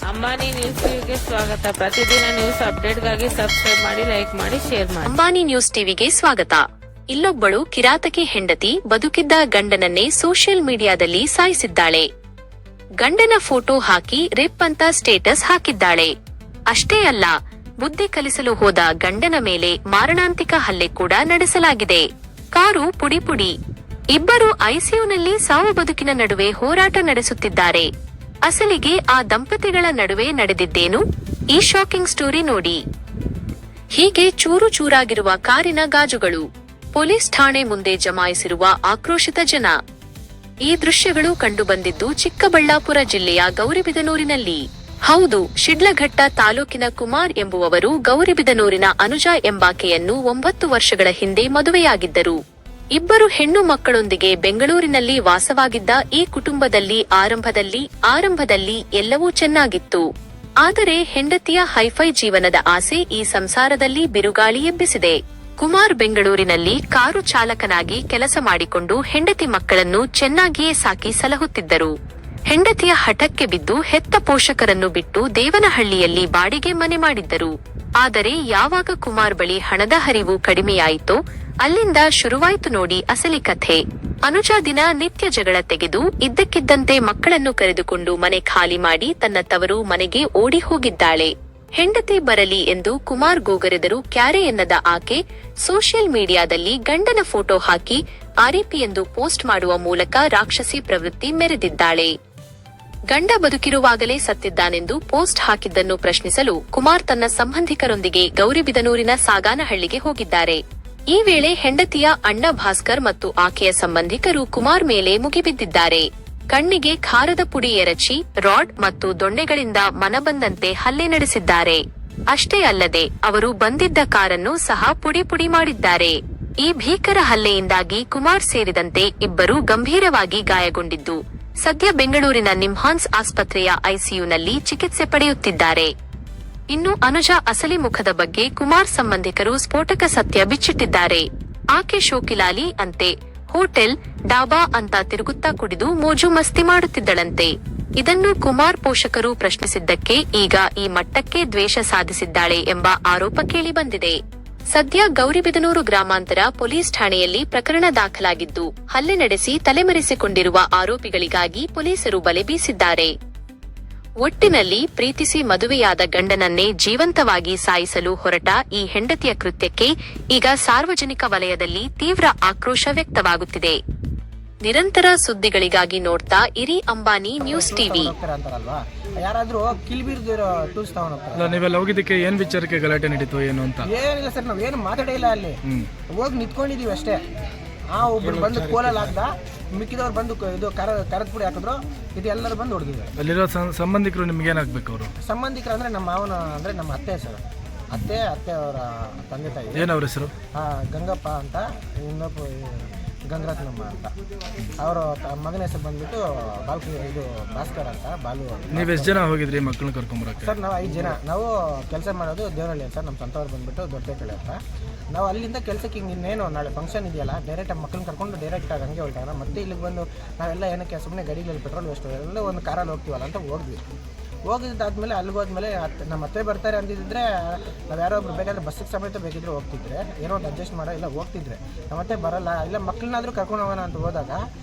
Ambani news ಟಿವಿಗೆ ಸ್ವಾಗತ. ಪ್ರತಿದಿನ ನ್ಯೂಸ್ ಅಪ್ಡೇಟ್ಗಾಗಿ ಸಬ್ಸ್ಕ್ರೈಬ್ ಮಾಡಿ, ಲೈಕ್ ಮಾಡಿ, ಶೇರ್ ಮಾಡಿ. ಅಂಬಾನಿ ನ್ಯೂಸ್ ಟಿವಿಗೆ ಸ್ವಾಗತ. ಇಲ್ಲೊಬ್ಬಳು ಕಿರಾತಕಿ ಹೆಂಡತಿ ಬದುಕಿದ್ದ ಗಂಡನನ್ನೇ ಸೋಷಿಯಲ್ ಮೀಡಿಯಾದಲ್ಲಿ ಸಾಯಿಸಿದ್ದಾಳೆ. ಗಂಡನ ಫೋಟೋ ಹಾಕಿ ರೇಪ್ ಅಂತ ಸ್ಟೇಟಸ್ ಹಾಕಿದ್ದಾಳೆ. ಅಷ್ಟೇ ಅಲ್ಲ, ಬುದ್ಧಿ ಕಲಿಸಲು ಹೋದ ಗಂಡನ ಮೇಲೆ ಮಾರಣಾಂತಿಕ ಹಲ್ಲೆ ಕೂಡ ನಡೆಸಲಾಗಿದೆ. ಕಾರು ಪುಡಿ ಪುಡಿ. ಇಬ್ಬರು ಐಸಿಯುನಲ್ಲಿ ಸಾವು ಬದುಕಿನ ನಡುವೆ ಹೋರಾಟ ನಡೆಸುತ್ತಿದ್ದಾರೆ. ಅಸಲಿಗೆ ಆ ದಂಪತಿಗಳ ನಡುವೆ ನಡೆದಿದ್ದೇನು? ಈ ಶಾಕಿಂಗ್ ಸ್ಟೋರಿ ನೋಡಿ. ಹೀಗೆ ಚೂರು ಚೂರಾಗಿರುವ ಕಾರಿನ ಗಾಜುಗಳು. ಪೊಲೀಸ್ ಠಾಣೆ ಮುಂದೆ ಜಮಾಯಿಸಿರುವ ಆಕ್ರೋಶಿತ ಜನ. ಈ ದೃಶ್ಯಗಳು ಕಂಡುಬಂದಿದ್ದು ಚಿಕ್ಕಬಳ್ಳಾಪುರ ಜಿಲ್ಲೆಯ ಗೌರಿಬಿದನೂರಿನಲ್ಲಿ. ಹೌದು, ಶಿಡ್ಲಘಟ್ಟ ತಾಲೂಕಿನ ಕುಮಾರ್ ಎಂಬುವವರು ಗೌರಿಬಿದನೂರಿನ ಅನುಜಾ ಎಂಬಾಕೆಯನ್ನು 9 ವರ್ಷಗಳ ಹಿಂದೆ ಮದುವೆಯಾಗಿದ್ದರು. ಇಬ್ಬರು ಹೆಣ್ಣು ಮಕ್ಕಳೊಂದಿಗೆ ಬೆಂಗಳೂರಿನಲ್ಲಿ ವಾಸವಾಗಿದ್ದ ಈ ಕುಟುಂಬದಲ್ಲಿ ಆರಂಭದಲ್ಲಿ ಎಲ್ಲವೂ ಚೆನ್ನಾಗಿತ್ತು. ಆದರೆ ಹೆಂಡತಿಯ ಹೈಫೈ ಜೀವನದ ಆಸೆ ಈ ಸಂಸಾರದಲ್ಲಿ ಬಿರುಗಾಳಿ ಎಬ್ಬಿಸಿದೆ. ಕುಮಾರ್ ಬೆಂಗಳೂರಿನಲ್ಲಿ ಕಾರು ಚಾಲಕನಾಗಿ ಕೆಲಸ ಮಾಡಿಕೊಂಡು ಹೆಂಡತಿ ಮಕ್ಕಳನ್ನು ಚೆನ್ನಾಗಿಯೇ ಸಾಕಿ ಸಲಹುತ್ತಿದ್ದರು. ಹೆಂಡತಿಯ ಹಠಕ್ಕೆ ಬಿದ್ದು ಹೆತ್ತ ಪೋಷಕರನ್ನು ಬಿಟ್ಟು ದೇವನಹಳ್ಳಿಯಲ್ಲಿ ಬಾಡಿಗೆ ಮನೆ ಮಾಡಿದ್ದರು. ಆದರೆ ಯಾವಾಗ ಕುಮಾರ್ ಬಳಿ ಹಣದ ಹರಿವು ಕಡಿಮೆಯಾಯಿತೋ ಅಲ್ಲಿಂದ ಶುರುವಾಯಿತು ನೋಡಿ ಅಸಲಿ ಕಥೆ. ಅನುಜಾ ದಿನ ನಿತ್ಯ ಜಗಳ ತೆಗೆದು ಇದ್ದಕ್ಕಿದ್ದಂತೆ ಮಕ್ಕಳನ್ನು ಕರೆದುಕೊಂಡು ಮನೆ ಖಾಲಿ ಮಾಡಿ ತನ್ನ ತವರು ಮನೆಗೆ ಓಡಿ ಹೋಗಿದ್ದಾಳೆ. ಹೆಂಡತಿ ಬರಲಿ ಎಂದು ಕುಮಾರ್ ಗೋಗರೆದರೂ ಕ್ಯಾರೆ ಎನ್ನದ ಆಕೆ ಸೋಷಿಯಲ್ ಮೀಡಿಯಾದಲ್ಲಿ ಗಂಡನ ಫೋಟೋ ಹಾಕಿ ಆರ್ಇಪಿ ಎಂದು ಪೋಸ್ಟ್ ಮಾಡುವ ಮೂಲಕ ರಾಕ್ಷಸಿ ಪ್ರವೃತ್ತಿ ಮೆರೆದಿದ್ದಾಳೆ. ಗಂಡ ಬದುಕಿರುವಾಗಲೇ ಸತ್ತಿದ್ದಾನೆಂದು ಪೋಸ್ಟ್ ಹಾಕಿದ್ದನ್ನು ಪ್ರಶ್ನಿಸಲು ಕುಮಾರ್ ತನ್ನ ಸಂಬಂಧಿಕರೊಂದಿಗೆ ಗೌರಿಬಿದನೂರಿನ ಸಾಗಾನಹಳ್ಳಿಗೆ ಹೋಗಿದ್ದಾರೆ. ಈ ವೇಳೆ ಹೆಂಡತಿಯ ಅಣ್ಣ ಭಾಸ್ಕರ್ ಮತ್ತು ಆಕೆಯ ಸಂಬಂಧಿಕರು ಕುಮಾರ್ ಮೇಲೆ ಮುಗಿಬಿದ್ದಿದ್ದಾರೆ. ಕಣ್ಣಿಗೆ ಖಾರದ ಪುಡಿ ಎರಚಿ ರಾಡ್ ಮತ್ತು ದೊಣ್ಣೆಗಳಿಂದ ಮನಬಂದಂತೆ ಹಲ್ಲೆ ನಡೆಸಿದ್ದಾರೆ. ಅಷ್ಟೇ ಅಲ್ಲದೆ ಅವರು ಬಂದಿದ್ದ ಕಾರನ್ನು ಸಹ ಪುಡಿ ಪುಡಿ ಮಾಡಿದ್ದಾರೆ. ಈ ಭೀಕರ ಹಲ್ಲೆಯಿಂದಾಗಿ ಕುಮಾರ್ ಸೇರಿದಂತೆ ಇಬ್ಬರು ಗಂಭೀರವಾಗಿ ಗಾಯಗೊಂಡಿದ್ದು ಸದ್ಯ ಬೆಂಗಳೂರಿನ ನಿಮ್ಹಾನ್ಸ್ ಆಸ್ಪತ್ರೆಯ ಐಸಿಯುನಲ್ಲಿ ಚಿಕಿತ್ಸೆ ಪಡೆಯುತ್ತಿದ್ದಾರೆ. ಇನ್ನು ಅನುಜಾ ಅಸಲಿ ಮುಖದ ಬಗ್ಗೆ ಕುಮಾರ್ ಸಂಬಂಧಿಕರು ಸ್ಫೋಟಕ ಸತ್ಯ ಬಿಚ್ಚಿಟ್ಟಿದ್ದಾರೆ. ಆಕೆ ಶೋಕಿಲಾಲಿ ಅಂತೆ. ಹೋಟೆಲ್, ಡಾಬಾ ಅಂತ ತಿರುಗುತ್ತಾ ಕುಡಿದು ಮೋಜು ಮಸ್ತಿ ಮಾಡುತ್ತಿದ್ದಳಂತೆ. ಇದನ್ನು ಕುಮಾರ್ ಪೋಷಕರು ಪ್ರಶ್ನಿಸಿದ್ದಕ್ಕೆ ಈಗ ಈ ಮಟ್ಟಕ್ಕೆ ದ್ವೇಷ ಸಾಧಿಸಿದ್ದಾಳೆ ಎಂಬ ಆರೋಪ ಕೇಳಿಬಂದಿದೆ. ಸದ್ಯ ಗೌರಿಬಿದನೂರು ಗ್ರಾಮಾಂತರ ಪೊಲೀಸ್ ಠಾಣೆಯಲ್ಲಿ ಪ್ರಕರಣ ದಾಖಲಾಗಿದ್ದು ಹಲ್ಲೆ ನಡೆಸಿ ತಲೆಮರೆಸಿಕೊಂಡಿರುವ ಆರೋಪಿಗಳಿಗಾಗಿ ಪೊಲೀಸರು ಬಲೆ ಬೀಸಿದ್ದಾರೆ. ಒಟ್ಟಿನಲ್ಲಿ ಪ್ರೀತಿಸಿ ಮದುವೆಯಾದ ಗಂಡನನ್ನೇ ಜೀವಂತವಾಗಿ ಸಾಯಿಸಲು ಹೊರಟ ಈ ಹೆಂಡತಿಯ ಕೃತ್ಯಕ್ಕೆ ಈಗ ಸಾರ್ವಜನಿಕ ವಲಯದಲ್ಲಿ ತೀವ್ರ ಆಕ್ರೋಶ ವ್ಯಕ್ತವಾಗುತ್ತಿದೆ. ನಿರಂತರ ಸುದ್ದಿಗಳಿಗಾಗಿ ನೋಡ್ತಾ ಇರಿ ಅಂಬಾನಿ ನ್ಯೂಸ್ ಟಿವಿ. ಯಾರಾದ್ರೂ ಕಿಲ್ಬಿರ್ದಿರೋ ಟೂಲ್ಸ್ ತಗೊಂಡು ನೀವೆಲ್ಲ ಹೋಗಿದ್ದಕ್ಕೆ ಏನ್ ವಿಚಾರಕ್ಕೆ ಗಲಾಟೆ ನಡೀತು ಏನು ಅಂತ? ಏನಿಲ್ಲ ಸರ್, ನಾವೇನು ಮಾತಾಡೇ ಇಲ್ಲ. ಅಲ್ಲಿ ಹೋಗಿ ನಿಂತ್ಕೊಂಡಿದೀವಿ ಅಷ್ಟೇ. ಒಬ್ರು ಬಂದು ಕೋಲಲ್ಲಿ ಹಾಕ್ದ, ಮಿಕ್ಕಿದವ್ರು ಬಂದು ಇದು ಕರದ ಪುಡಿ ಹಾಕಿದ್ರು. ಇದು ಎಲ್ಲರೂ ಬಂದು ಹೊಡೆದಿದ್ರು. ಅಲ್ಲಿರೋ ಸಂಬಂಧಿಕರು ನಿಮ್ಗೆ ಏನಾಗ್ಬೇಕು? ಅವರು ಸಂಬಂಧಿಕರು ಅಂದ್ರೆ ನಮ್ಮ ಮಾವನ ಅಂದ್ರೆ ನಮ್ಮ ಅತ್ತೆ ಸರ್. ಅತ್ತೆ ಅವರ ತಂದೆ ತಾಯಿ. ಏನವ್ರ ಹೆಸರು? ಗಂಗಪ್ಪ ಅಂತ, ಇನ್ನೊಬ್ಬ ಗಂಗರತ್ನಮ್ಮ ಅಂತ. ಅವರು ಮಗನ ಹೆಸರು ಬಂದ್ಬಿಟ್ಟು ಇದು ಭಾಸ್ಕರ್ ಅಂತ. ಬಾಲು. ನೀವು ಎಷ್ಟು ಜನ ಹೋಗಿದ್ರಿ ಮಕ್ಕಳನ್ನ ಕರ್ಕೊಂಬರಕ್ಕೆ? ಸರ್ ನಾವು 5 ಜನ. ನಾವು ಕೆಲಸ ಮಾಡೋದು ದೇವರಹಳ್ಳಿ ಸರ್. ನಮ್ಮ ಸ್ವಂತವ್ರು ಬಂದ್ಬಿಟ್ಟು ದೊಡ್ಡಕಳೆ ಅಂತ. ನಾವು ಅಲ್ಲಿಂದ ಕೆಲಸಕ್ಕೆ ಹಿಂಗೆ ಇನ್ನೇನು ನಾಳೆ ಫಂಕ್ಷನ್ ಇದೆಯಲ್ಲ, ಡೈರೆಕ್ಟಾಗಿ ಮಕ್ಕಳನ್ನ ಕರ್ಕೊಂಡು ಡೈರೆಕ್ಟಾಗಿ ಹಂಗೆ ಹೊರಟಾಗ ಮತ್ತೆ ಇಲ್ಲಿಗೆ ಬಂದು ನಾವೆಲ್ಲ ಏನಕ್ಕೆ ಸುಮ್ಮನೆ ಗಡಿಗಳಲ್ಲಿ ಪೆಟ್ರೋಲ್ ವೇಸ್ಟ್ ಎಲ್ಲ ಒಂದು ಕಾರಲ್ಲಿ ಹೋಗ್ತೀವಲ್ಲ ಅಂತ ಹೋಗಿದ್ದಾದ್ಮೇಲೆ ಅಲ್ಲಿಗೋದ್ಮೇಲೆ ನಮ್ಮ ಅತ್ತೆ ಬರ್ತಾರೆ ಅಂದಿದ್ರೆ ನಾವು ಯಾರೋ ಒಬ್ರು ಬೇಕಾದ್ರೆ ಬಸ್ಸಿಗೆ ಸಮೇತ ಬೇಕಿದ್ರೆ ಹೋಗ್ತಿದ್ರೆ, ಏನೋ ಒಂದು ಅಡ್ಜಸ್ಟ್ ಮಾಡೋ ಇಲ್ಲ ಹೋಗ್ತಿದ್ರೆ. ನಮ್ಮ ಅತ್ತೆ ಬರಲ್ಲ, ಇಲ್ಲ ಮಕ್ಕಳನ್ನಾದ್ರೂ ಕರ್ಕೊಂಡು ಹೋಗೋಣ ಅಂತ ಹೋದಾಗ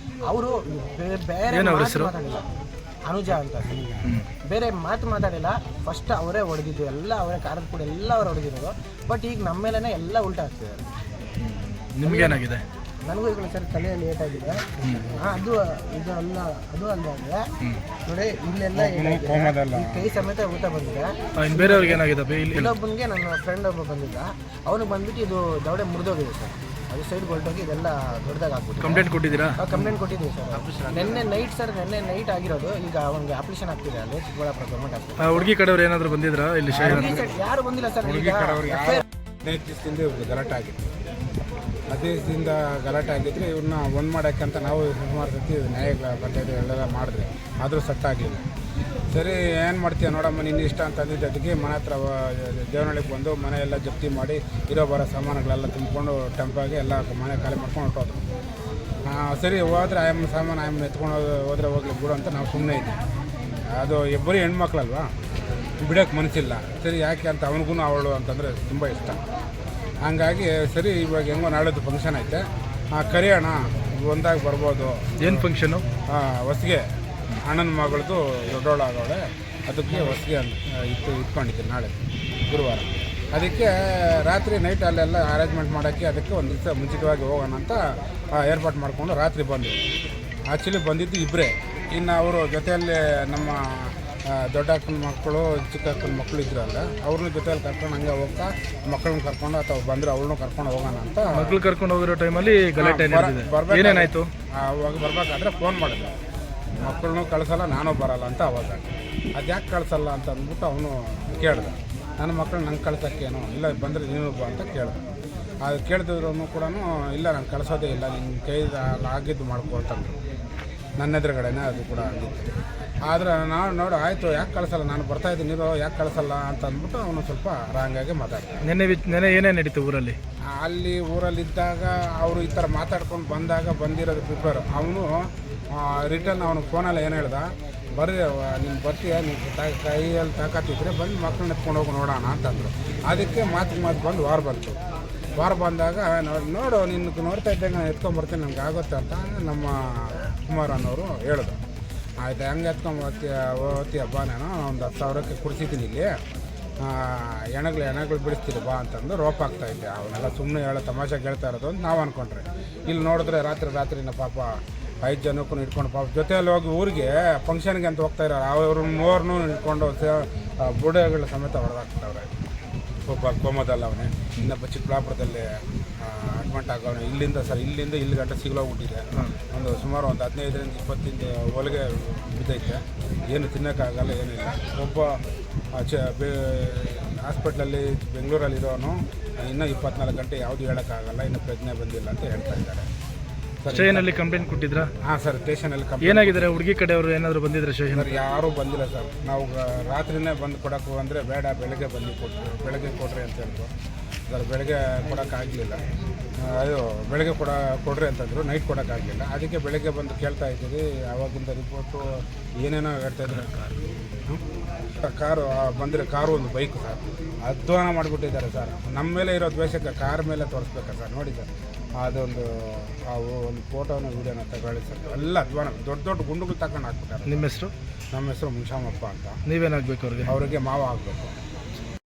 ಅವರು ಬೇರೆ ಮಾತಾಡಿಲ್ಲ. ಅನುಜಾ ಅಂತ ಬೇರೆ ಮಾತು ಮಾತಾಡಿಲ್ಲ. ಫಸ್ಟ್ ಅವರೇ ಹೊಡೆದಿದ್ದು, ಎಲ್ಲ ಅವರೇ ಕಾರದ ಕೂಡ ಎಲ್ಲ ಅವ್ರು ಹೊಡೆದಿರೋದು. ಬಟ್ ಈಗ ನಮ್ಮ ಮೇಲೇ ಎಲ್ಲ ಉಲ್ಟಾ ಆಗ್ತಿದ್ದಾರೆ. ನಿಮ್ಗೇನಾಗಿದೆ? ನನಗೂ ಈಗ ಸರ್ ತಲೆಯಲ್ಲಿ ಏಟಾಗಿದೆ. ಅದು ಇದು ಅಲ್ಲ, ಅದು ಅಲ್ಲದೆ ನೋಡಿ ಇಲ್ಲೆಲ್ಲ ಕೈ ಸಮೇತ ಊಟ ಬಂದಿದೆ. ಬೇರೆಯವ್ರಿಗೆ ಏನಾಗಿದೆ? ಇನ್ನೊಬ್ಬನಿಗೆ ನನ್ನ ಫ್ರೆಂಡ್ ಒಬ್ಬ ಬಂದಿದ್ದ, ಅವನಿಗೆ ಬಂದ್ಬಿಟ್ಟು ಇದು ದವಡೆ ಮುರಿದೋಗಿದೆ ಸರ್. ಅದು ಸೈಡ್ ಹೊರಟೋಗಿ ಇದೆಲ್ಲ ದೊಡ್ಡದಾಗಿ ಆಗ್ಬಿಟ್ಟು. ಕಂಪ್ಲೇಂಟ್ ಕೊಟ್ಟಿದ್ದೀರಾ? ಕಂಪ್ಲೇಂಟ್ ಕೊಟ್ಟಿದ್ದೀವಿ ಸರ್. ನಿನ್ನೆ ನೈಟ್ ಆಗಿರೋದು. ಈಗ ಅವನಿಗೆ ಅಪ್ಲಿಕೇಶನ್ ಆಗ್ತಿದೆ ಅಲ್ಲಿ ಚಿಕ್ಕಬಳ್ಳಾಪುರ ಗೌರ್ಮೆಂಟ್ ಆಸ್ಪತ್ರೆ. ಹುಡುಗಿ ಕಡೆಯವ್ರು ಏನಾದ್ರು ಬಂದಿದ್ರಾ ಇಲ್ಲಿ? ಯಾರು ಬಂದಿಲ್ಲ ಸರ್. 15 ದಿವಸದಿಂದ ಗಲಾಟೆ ಆಗಿತ್ತು. 15 ದಿವಸದಿಂದ ಗಲಾಟೆ ಆಗಿದ್ರೆ ಇವ್ರನ್ನ ಒಂದು ಮಾಡೋಕ್ಕಂತ ನಾವು ಸುಮಾರು ಸತಿ ನ್ಯಾಯ ಪಂಚಾಯತ್ ಎಲ್ಲ ಮಾಡಿದ್ರಿ, ಆದರೂ ಸೆಟ್ ಆಗಲಿಲ್ಲ. ಸರಿ ಏನು ಮಾಡ್ತೀಯ ನೋಡಮ್ಮ ನಿನ್ನ ಇಷ್ಟ ಅಂತ ಅಂದಿದ್ದಕ್ಕೆ ಮನೆ ಹತ್ರ ದೇವನಹಳ್ಳಿಗೆ ಬಂದು ಮನೆ ಎಲ್ಲ ಜಪ್ತಿ ಮಾಡಿ ಇರೋ ಬರೋ ಸಾಮಾನುಗಳೆಲ್ಲ ತುಂಬಿಕೊಂಡು ಟೆಂಪಾಗಿ ಎಲ್ಲ ಮನೆ ಖಾಲಿ ಮಾಡ್ಕೊಂಡು ಹೊರಟೋದ್ರು. ಸರಿ ಹೋದ್ರೆ ಸಾಮಾನು ಎತ್ಕೊಂಡು ಹೋದ್ರೆ ಹೋಗ್ಲಿ ಬಿಡು ಅಂತ ನಾವು ಸುಮ್ಮನೆ ಇದ್ದೀವಿ. ಅದು ಬರೀ ಹೆಣ್ಮಕ್ಳಲ್ವಾ, ಬಿಡೋಕ್ಕೆ ಮನಸ್ಸಿಲ್ಲ. ಸರಿ ಯಾಕೆ ಅಂತ ಅವನಿಗೂ ಅವಳು ಅಂತಂದರೆ ತುಂಬ ಇಷ್ಟ. ಹಂಗಾಗಿ ಸರಿ ಇವಾಗ ಹೆಂಗೋ ನಾಳೆದು ಫಂಕ್ಷನ್ ಐತೆ, ಕರೆಯೋಣ, ಒಂದಾಗಿ ಬರ್ಬೋದು. ಏನು ಫಂಕ್ಷನು? ಹೊಸ್ಗೆ ಅಣ್ಣನ ಮಗಳದು ದೊಡ್ಡೋಳು ಆಗೋಳೆ, ಅದಕ್ಕೆ ಹೊಸ್ಗೆ ಇಟ್ಕೊಂಡಿದ್ದೀನಿ ನಾಳೆ ಗುರುವಾರ. ಅದಕ್ಕೆ ರಾತ್ರಿ ನೈಟ್ ಅಲ್ಲೆಲ್ಲ ಅರೇಂಜ್ಮೆಂಟ್ ಮಾಡೋಕ್ಕೆ ಅದಕ್ಕೆ ಒಂದು ದಿವಸ ಮುಂಚಿತವಾಗಿ ಹೋಗೋಣ ಅಂತ ಏರ್ಪಾಟ್ ಮಾಡಿಕೊಂಡು ರಾತ್ರಿ ಬಂದು ಆ್ಯಕ್ಚುಲಿ ಬಂದಿದ್ದು ಇಬ್ಬರೇ. ಇನ್ನು ಅವರು ಜೊತೆಯಲ್ಲಿ ನಮ್ಮ ದೊಡ್ಡ ಅಕ್ಕನ ಮಕ್ಕಳು ಚಿಕ್ಕ ಅಕ್ಕನ ಮಕ್ಕಳು ಇದ್ರಲ್ಲ, ಅವ್ರನ್ನ ಜೊತೆಯಲ್ಲಿ ಕರ್ಕೊಂಡು ಹಂಗೆ ಹೋಗ್ತಾ ಮಕ್ಕಳನ್ನ ಕರ್ಕೊಂಡು ಅಥವಾ ಬಂದರೆ ಅವಳನ್ನೂ ಕರ್ಕೊಂಡು ಹೋಗೋಣ ಅಂತ. ಮಕ್ಳು ಕರ್ಕೊಂಡು ಹೋಗಿರೋ ಟೈಮಲ್ಲಿ ಗಲಾಟೆ ಏನೇನಾಯಿತು? ಅವಾಗ ಬರ್ಬೇಕಾದ್ರೆ ಫೋನ್ ಮಾಡಿದೆ, ಮಕ್ಕಳನ್ನೂ ಕಳಿಸಲ್ಲ ನಾನು ಬರಲ್ಲ ಅಂತ. ಅವಾಗ ಅದು ಯಾಕೆ ಕಳಿಸಲ್ಲ ಅಂತ ಅಂದ್ಬಿಟ್ಟು ಅವನು ಕೇಳಿದೆ. ನನ್ನ ಮಕ್ಕಳು ನಂಗೆ ಕಳ್ಸೋಕ್ಕೇನು ಇಲ್ಲ, ಬಂದರೆ ನೀನು ಬಾ ಅಂತ ಕೇಳಿದೆ. ಅದು ಕೇಳಿದ್ರು ಕೂಡ ಇಲ್ಲ ನಾನು ಕಳಿಸೋದೇ ಇಲ್ಲ, ನಿನ್ನ ಕೈ ಆಗಿದ್ದು ಮಾಡ್ಕೊ ಅಂತಂದ್ರು. ನನ್ನ ಎದುರುಗಡೆನೇ ಅದು ಕೂಡ ಆಗಿತ್ತು. ಆದರೆ ನಾವು ನೋಡು ಆಯಿತು ಯಾಕೆ ಕಳಿಸಲ್ಲ, ನಾನು ಬರ್ತಾಯಿದ್ದೀನಿ ನೀರು ಯಾಕೆ ಕಳಿಸಲ್ಲ ಅಂತ ಅಂದ್ಬಿಟ್ಟು ಅವನು ಸ್ವಲ್ಪ ರಾಂಗಾಗಿ ಮಾತಾಡ್ತಾರೆ. ನೆನೆ ಏನೇ ನಡೀತು ಊರಲ್ಲಿ? ಅಲ್ಲಿ ಊರಲ್ಲಿದ್ದಾಗ ಅವರು ಈ ಥರ ಮಾತಾಡ್ಕೊಂಡು ಬಂದಿರೋದು ಪ್ರಿಪೇರ್. ಅವನು ರಿಟರ್ನ್ ಅವನು ಫೋನಲ್ಲಿ ಏನು ಹೇಳ್ದ, ಬರ್ರಿ ನೀನು ಬರ್ತೀಯ, ನೀವು ಕೈಯಲ್ಲಿ ತಾಕತ್ತಿದ್ರೆ ಬಂದು ಮಕ್ಕಳನ್ನ ಎತ್ಕೊಂಡು ಹೋಗಿ ನೋಡೋಣ ಅಂತಂದರು. ಅದಕ್ಕೆ ಮಾತು ಬಂದು ವಾರ ಬಂದಾಗ ನೋಡು ನಿನ್ನ ನೋಡ್ತಾ ಇದ್ದಾಗ ನಾನು ಎತ್ಕೊಂಬರ್ತೀನಿ, ನಮ್ಗೆ ಆಗುತ್ತೆ ಅಂತ ನಮ್ಮ ಕುಮಾರ್ ಅನ್ನೋರು ಹೇಳಿದ್ರು. ಆಯ್ತು ಹೆಂಗೆ ಓದ್ತೀಯ ಬಾ, ನಾನು ಒಂದು 10,000ಕ್ಕೆ ಕುಡಿಸಿದ್ದೀನಿ ಇಲ್ಲಿ, ಎಣಗಳು ಬಿಡಿಸ್ತೀರಿ ಬಾ ಅಂತಂದು ರೋಪ್ ಆಗ್ತಾಯಿದ್ದೆ. ಅವನ್ನೆಲ್ಲ ಸುಮ್ಮನೆ ತಮಾಷೆಗೆ ಹೇಳ್ತಾ ಇರೋದು ಅಂತ ನಾವು ಅಂದ್ಕೊಂಡ್ರೆ, ಇಲ್ಲಿ ನೋಡಿದ್ರೆ ರಾತ್ರಿನ ಪಾಪ 5 ಜನಕ್ಕೂ ಇಟ್ಕೊಂಡು ಪಾಪ ಜೊತೆಯಲ್ಲಿ ಹೋಗಿ ಊರಿಗೆ ಫಂಕ್ಷನ್ಗೆ ಅಂತ ಹೋಗ್ತಾ ಇರೋ ಅವ್ರ ಮೂರನ್ನೂ ಇಟ್ಕೊಂಡು ಬುಡಗಳ ಸಮೇತ ಹೊಡೆದಾಕ್ತವ್ರೆ. ಒಬ್ಬ ಕೋಮದಲ್ಲಿ ಅವನೇ, ಇನ್ನೊಬ್ಬ ಚಿಕ್ಕಬಳ್ಳಾಪುರದಲ್ಲಿ ಅಡ್ಮಿಟ್ ಆಗವನೆ. ಇಲ್ಲಿಂದ ಇಲ್ಲಿ ಗಂಟೆ ಸಿಗ್ಲೋಗ್ಬಿಟ್ಟಿದೆ. ಸುಮಾರು ಒಂದು 15-20 ಹೊಲಿಗೆ ಬಿದ್ದೈತೆ, ಏನು ತಿನ್ನೋಕ್ಕಾಗಲ್ಲ, ಏನಿಲ್ಲ. ಒಬ್ಬ ಹಾಸ್ಪಿಟ್ಲಲ್ಲಿ ಬೆಂಗಳೂರಲ್ಲಿರೋನು ಇನ್ನೂ 24 ಗಂಟೆ ಯಾವುದು ಹೇಳೋಕ್ಕಾಗಲ್ಲ, ಇನ್ನು ಪ್ರಜ್ಞೆ ಬಂದಿಲ್ಲ ಅಂತ ಹೇಳ್ತಾ ಇದ್ದಾರೆ. ಸ್ಟೇಷನಲ್ಲಿ ಕಂಪ್ಲೇಂಟ್ ಕೊಟ್ಟಿದ್ರಾ? ಹಾಂ ಸರ್, ಸ್ಟೇಷನಲ್ಲಿ ಏನಾಗಿದ್ದಾರೆ? ಹುಡುಗಿ ಕಡೆಯವರು ಏನಾದರೂ ಬಂದಿದ್ರೆ ಸ್ಟೇಷನ್? ಸರ್ ಯಾರೂ ಬಂದಿಲ್ಲ ಸರ್. ನಾವು ರಾತ್ರಿನೇ ಬಂದು ಕೊಡೋಕ್ಕೂ ಅಂದರೆ ಬೇಡ, ಬೆಳಗ್ಗೆ ಬೆಳಗ್ಗೆ ಕೊಡ್ರಿ ಅಂತ ಹೇಳಿದ್ರು. ಸರ್ ಬೆಳಗ್ಗೆ ಕೊಡೋಕ್ಕಾಗಲಿಲ್ಲ. ಅದು ಬೆಳಗ್ಗೆ ಕೊಡ್ರಿ ಅಂತಂದರು, ನೈಟ್ ಕೊಡೋಕ್ಕಾಗಲಿಲ್ಲ. ಅದಕ್ಕೆ ಬೆಳಗ್ಗೆ ಬಂದು ಕೇಳ್ತಾ ಇದ್ದೀವಿ. ಆವಾಗಿಂದ ರಿಪೋರ್ಟು ಏನೇನೋ ಹೇಳ್ತಾಯಿದ್ರು. ಕಾರು ಬಂದರೆ ಕಾರು ಒಂದು ಬೈಕು ಸರ್ ಅಧ್ವಾನ ಮಾಡಿಬಿಟ್ಟಿದ್ದಾರೆ ಸರ್. ನಮ್ಮ ಮೇಲೆ ಇರೋ ದ್ವೇಷಕ್ಕೆ ಕಾರ್ ಮೇಲೆ ತೋರಿಸ್ಬೇಕಾ ಸರ್? ನೋಡಿ ಸರ್, ಅದೊಂದು ಒಂದು ಫೋಟೋನ ವೀಡಿಯೋನ ತಗೊಳ್ಳಿ ಸರ್. ಎಲ್ಲ ಅಧ್ವಾನ ದೊಡ್ಡ ಗುಂಡುಗಳು ತಗೊಂಡು ಹಾಕ್ಬಿಟ್ಟಾರೆ. ನಿಮ್ಮ ಹೆಸರು? ನಮ್ಮ ಹೆಸರು ಮುನ್ಷಾಮಪ್ಪ ಅಂತ. ನೀವೇನಾಗಬೇಕು ಅವ್ರಿಗೆ? ಅವರಿಗೆ ಮಾವ ಆಗಬೇಕು.